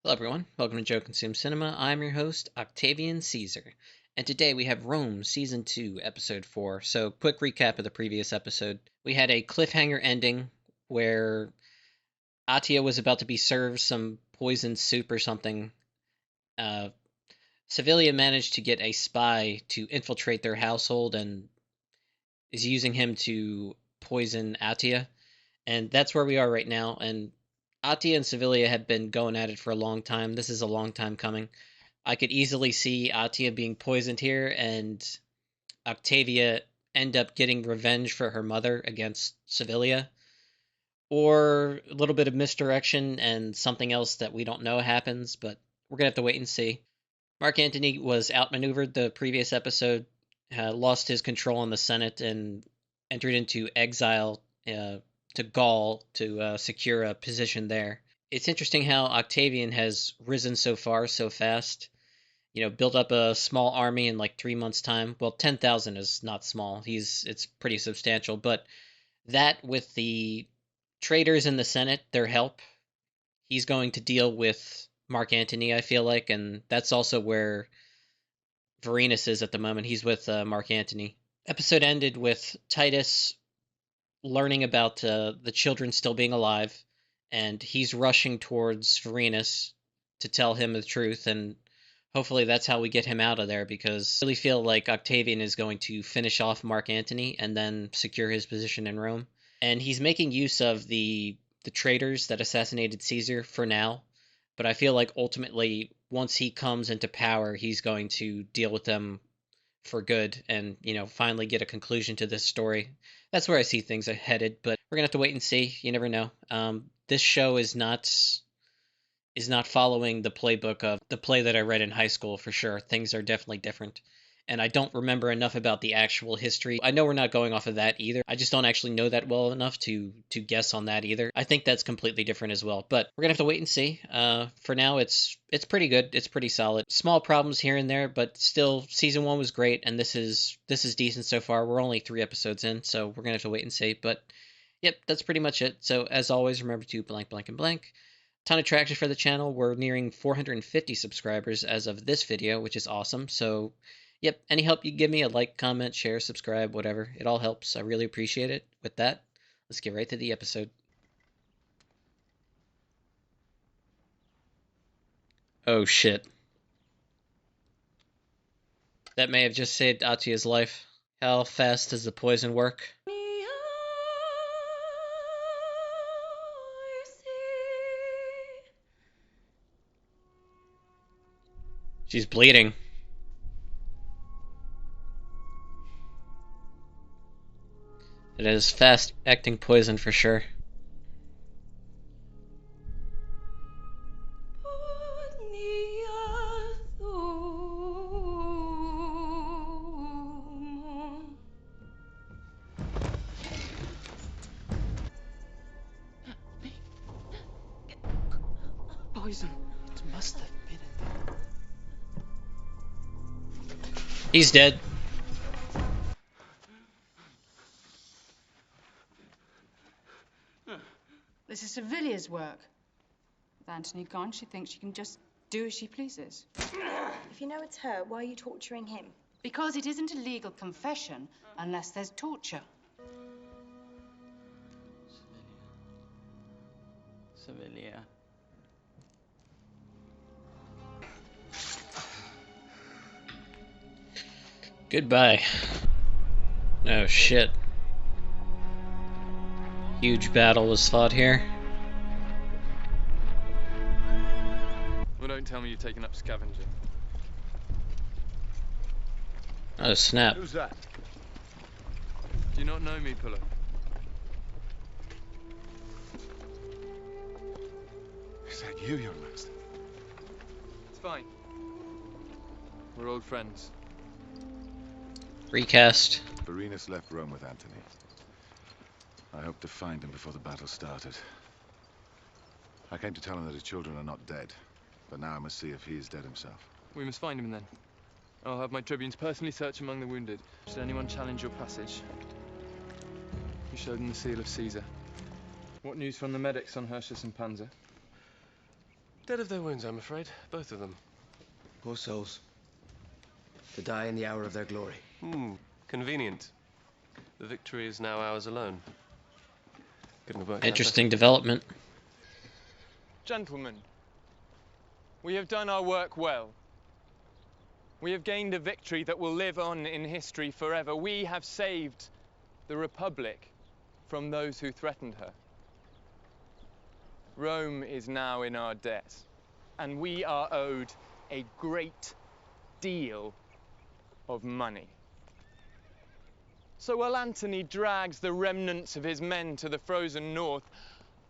Hello everyone, welcome to Joe Consume Cinema. I'm your host, Octavian Caesar, and today we have Rome Season 2, Episode 4. So, quick recap of the previous episode. We had a cliffhanger ending where Atia was about to be served some poisoned soup or something. Uh, Sevilla managed to get a spy to infiltrate their household and is using him to poison Atia, and that's where we are right now. And Atia and Sevilla have been going at it for a long time. This is a long time coming. I could easily see Atia being poisoned here and Octavia end up getting revenge for her mother against Sevilla, or a little bit of misdirection and something else that we don't know happens, but we're gonna have to wait and see. Mark Antony was outmaneuvered the previous episode, lost his control in the Senate, and entered into exile to Gaul to secure a position there. It's interesting how Octavian has risen so far so fast. Built up a small army in like 3 months' time. Well, 10,000 is not small. It's pretty substantial, but that with the traitors in the Senate, their help, he's going to deal with Mark Antony, I feel like, and that's also where Varenus is at the moment. He's with Mark Antony. Episode ended with Titus learning about the children still being alive, and he's rushing towards Varenus to tell him the truth, and hopefully that's how we get him out of there, because I really feel like Octavian is going to finish off Mark Antony and then secure his position in Rome. And he's making use of the traitors that assassinated Caesar for now, but I feel like ultimately once he comes into power, he's going to deal with them for good and, finally get a conclusion to this story. That's where I see things are headed, but we're gonna have to wait and see. You never know. This show is not following the playbook of the play that I read in high school for sure. Things are definitely different. And I don't remember enough about the actual history. I know we're not going off of that either. I just don't actually know that well enough to guess on that either. I think that's completely different as well. But we're gonna have to wait and see. For now, it's pretty good. It's pretty solid. Small problems here and there, but still, season one was great, and this is decent so far. We're only 3 episodes in, so we're gonna have to wait and see. But yep, that's pretty much it. So as always, remember to blank, blank, and blank. Ton of traction for the channel. We're nearing 450 subscribers as of this video, which is awesome. So, yep, any help you give me, a like, comment, share, subscribe, whatever. It all helps. I really appreciate it. With that, let's get right to the episode. Oh shit. That may have just saved Atia's life. How fast does the poison work? She's bleeding. It is fast acting poison for sure. Poison. It must have been in there. He's dead. This is Sevilla's work. With Antony gone, she thinks she can just do as she pleases. If you know it's her, why are you torturing him? Because it isn't a legal confession unless there's torture. Sevilla. Goodbye. Oh shit. Huge battle was fought here. Well, don't tell me you've taken up scavenging. Oh snap. Who's that? Do you not know me, Puller? Is that you, young master? It's fine. We're old friends. Recast. Varenus left Rome with Antony. I hoped to find him before the battle started. I came to tell him that his children are not dead, but now I must see if he is dead himself. We must find him then. I'll have my tribunes personally search among the wounded. Should anyone challenge your passage, you show them the seal of Caesar. What news from the medics on Hirtius and Panzer? Dead of their wounds, I'm afraid. Both of them. Poor souls. To die in the hour of their glory. Convenient. The victory is now ours alone. Couldn't have worked out Interesting better. development. Gentlemen, we have done our work well. We have gained a victory that will live on in history forever. We have saved the Republic from those who threatened her. Rome is now in our debt, and we are owed a great deal of money. So while Antony drags the remnants of his men to the frozen north,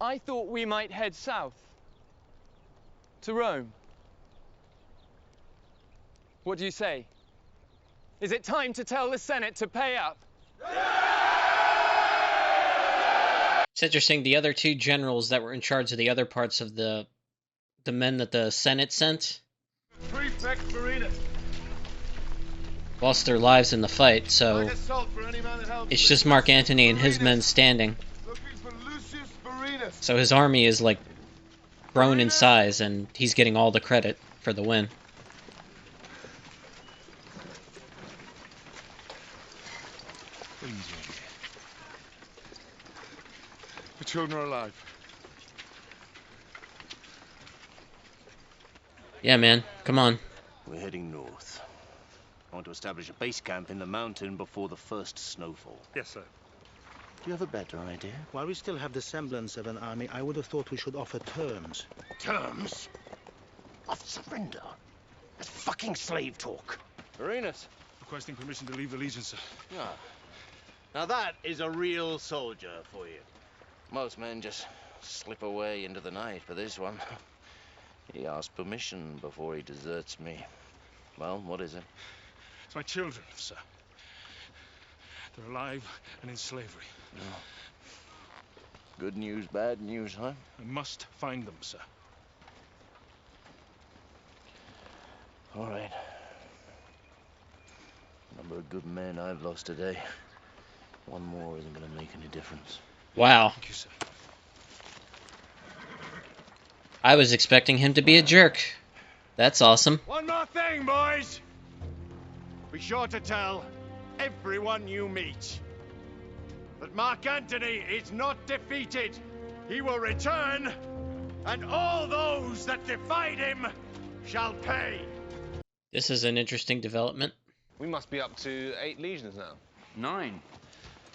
I thought we might head south to Rome. What do you say? Is it time to tell the Senate to pay up? It's interesting, the other two generals that were in charge of the other parts of the men that the Senate sent Prefect Marinus. lost their lives in the fight, so it's just Mark Antony and his men standing. So his army is like grown in size, and he's getting all the credit for the win. The children are alive. Yeah, man, come on. We're heading north. I want to establish a base camp in the mountain before the first snowfall. Yes, sir. Do you have a better idea? While we still have the semblance of an army, I would have thought we should offer terms. Terms? Of surrender? That's fucking slave talk. Marinus. Requesting permission to leave the Legion, sir. Ah. Now that is a real soldier for you. Most men just slip away into the night, but this one, he asked permission before he deserts me. Well, what is it? It's my children, sir. They're alive and in slavery. Oh. Good news, bad news, huh? I must find them, sir. All right. Number of good men I've lost today. One more isn't going to make any difference. Wow. Thank you, sir. I was expecting him to be a jerk. That's awesome. One more thing, boys. Be sure to tell everyone you meet that Mark Antony is not defeated. He will return, and all those that defied him shall pay. This is an interesting development. We must be up to 8 legions now. 9.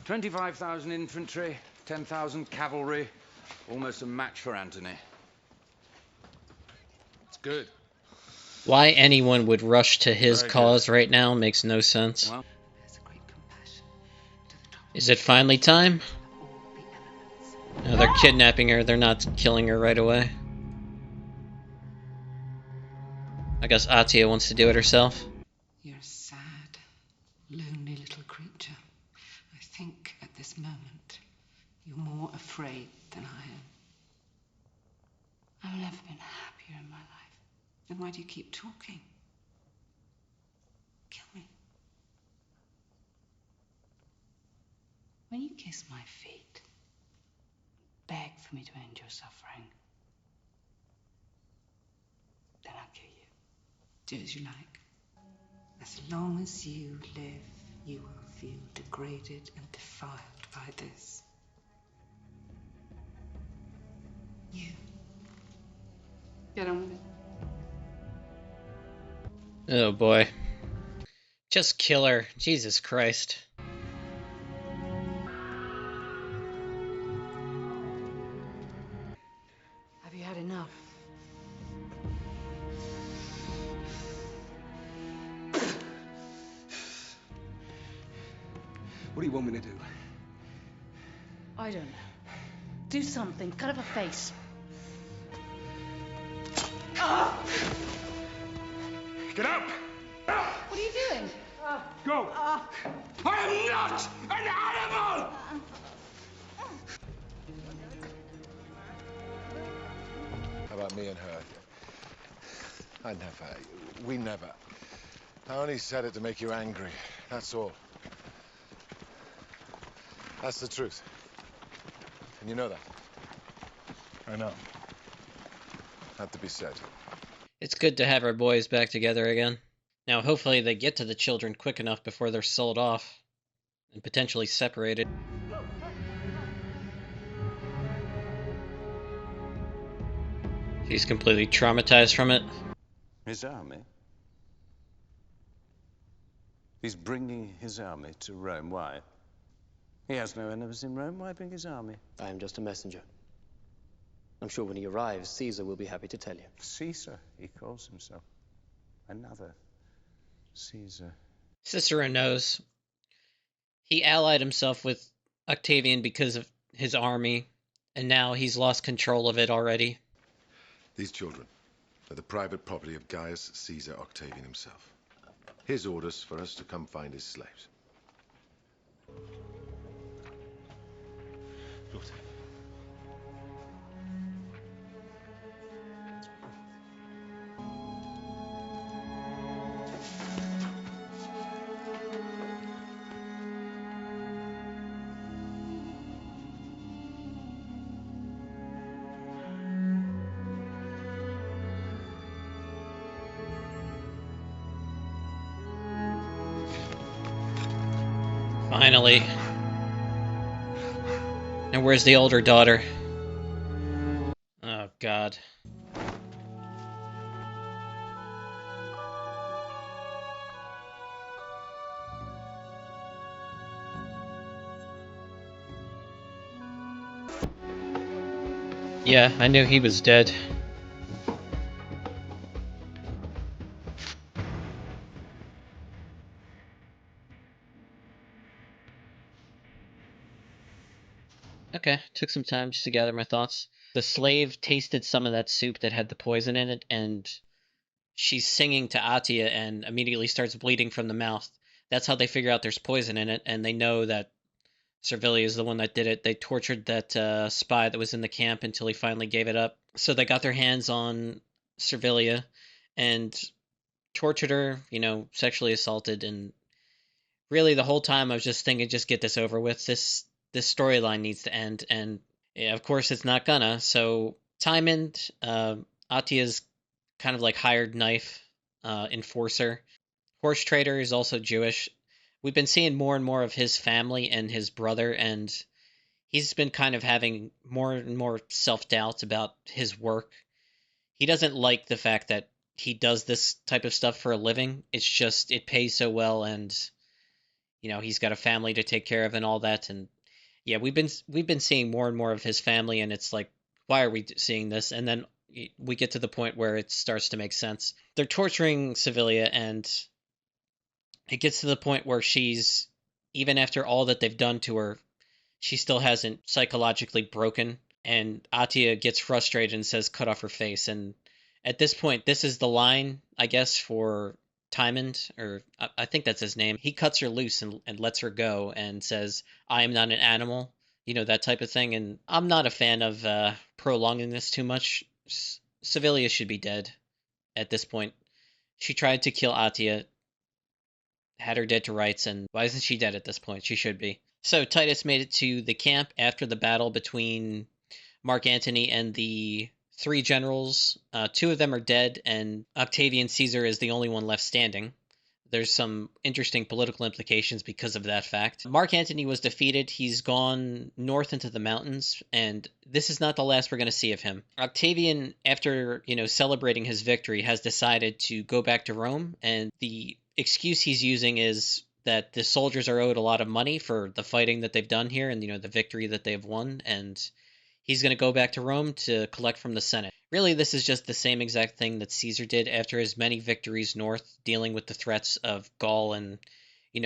25,000 infantry, 10,000 cavalry. Almost a match for Antony. It's good. Why anyone would rush to his cause right now makes no sense. Well, is it finally time? No, they're kidnapping her. They're not killing her right away. I guess Atia wants to do it herself. You're a sad, lonely little creature. I think at this moment you're more afraid than I am. I've never been happier in my life. Then why do you keep talking? Kill me. When you kiss my feet, beg for me to end your suffering, then I'll kill you. Do as you like. As long as you live, you will feel degraded and defiled by this. You. Get on with it. Oh boy. Just kill her. Jesus Christ. Have you had enough? What do you want me to do? I don't know. Do something. Cut off a face. Get up! What are you doing? Go! I am not an animal! How about me and her? I never. We never. I only said it to make you angry. That's all. That's the truth. And you know that. I know. Had to be said. It's good to have our boys back together again. Now, hopefully they get to the children quick enough before they're sold off and potentially separated. She's completely traumatized from it. His army? He's bringing his army to Rome. Why? He has no enemies in Rome. Why bring his army? I am just a messenger. I'm sure when he arrives, Caesar will be happy to tell you. Caesar, he calls himself. Another Caesar. Cicero knows. He allied himself with Octavian because of his army, and now he's lost control of it already. These children are the private property of Gaius Caesar Octavian himself. His orders for us to come find his slaves. Good. Finally. And where's the older daughter? Oh, God. Yeah, I knew he was dead. Okay, took some time just to gather my thoughts. The slave tasted some of that soup that had the poison in it, and she's singing to Atia and immediately starts bleeding from the mouth. That's how they figure out there's poison in it, and they know that Servilia is the one that did it. They tortured that spy that was in the camp until he finally gave it up. So they got their hands on Servilia and tortured her, sexually assaulted, and really the whole time I was just thinking, just get this over with. This storyline needs to end, and yeah, of course it's not gonna. So Timon, Atia's kind of like hired knife enforcer. Horse trader is also Jewish. We've been seeing more and more of his family and his brother, and he's been kind of having more and more self-doubt about his work. He doesn't like the fact that he does this type of stuff for a living. It's just it pays so well, and he's got a family to take care of and all that. And yeah, we've been seeing more and more of his family, and it's like, why are we seeing this? And then we get to the point where it starts to make sense. They're torturing Sevilla, and it gets to the point where she's, even after all that they've done to her, she still hasn't psychologically broken. And Atia gets frustrated and says, cut off her face. And at this point, this is the line, I guess, for Timon, or I think that's his name. He cuts her loose and lets her go and says, I am not an animal, that type of thing. And I'm not a fan of prolonging this too much. Sevilla should be dead at this point. She tried to kill Atia, had her dead to rights, and why isn't she dead at this point? She should be. So Titus made it to the camp after the battle between Mark Antony and the three generals. Two of them are dead, and Octavian Caesar is the only one left standing. There's some interesting political implications because of that fact. Mark Antony was defeated. He's gone north into the mountains, and this is not the last we're going to see of him. Octavian, after celebrating his victory, has decided to go back to Rome, and the excuse he's using is that the soldiers are owed a lot of money for the fighting that they've done here and the victory that they've won, and he's going to go back to Rome to collect from the Senate. Really, this is just the same exact thing that Caesar did after his many victories north, dealing with the threats of Gaul and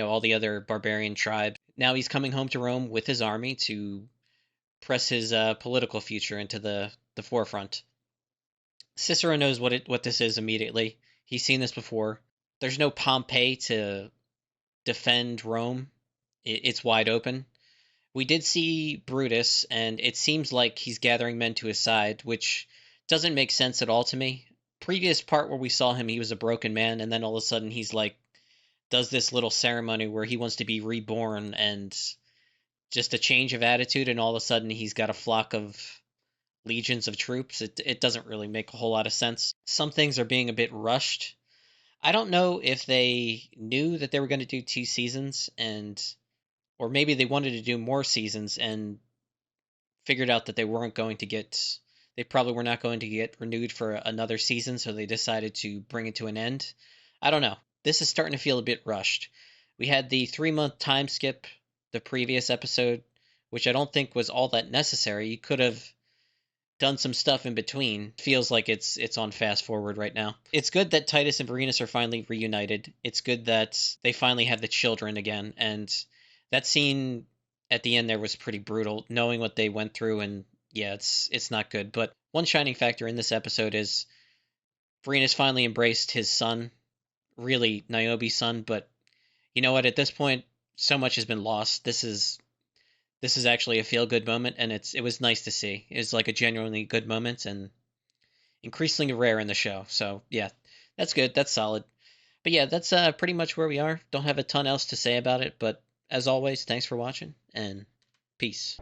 all the other barbarian tribes. Now he's coming home to Rome with his army to press his political future into the forefront. Cicero knows what this is immediately. He's seen this before. There's no Pompey to defend Rome. It's wide open. We did see Brutus, and it seems like he's gathering men to his side, which doesn't make sense at all to me. Previous part where we saw him, he was a broken man, and then all of a sudden he's like, does this little ceremony where he wants to be reborn, and just a change of attitude, and all of a sudden he's got a flock of legions of troops. It doesn't really make a whole lot of sense. Some things are being a bit rushed. I don't know if they knew that they were going to do 2 seasons or maybe they wanted to do more seasons and figured out that they probably were not going to get renewed for another season, so they decided to bring it to an end. I don't know. This is starting to feel a bit rushed. We had the 3-month time skip the previous episode, which I don't think was all that necessary. You could have done some stuff in between. Feels like it's on fast forward right now. It's good that Titus and Varenus are finally reunited. It's good that they finally have the children again, and that scene at the end there was pretty brutal, knowing what they went through, and yeah, it's not good. But one shining factor in this episode is Varenus finally embraced his son, really Niobe's son, but you know what? At this point, so much has been lost. This is actually a feel good moment, and it was nice to see. It was like a genuinely good moment and increasingly rare in the show. So yeah, that's good. That's solid. But yeah, that's pretty much where we are. Don't have a ton else to say about it, but as always, thanks for watching and peace.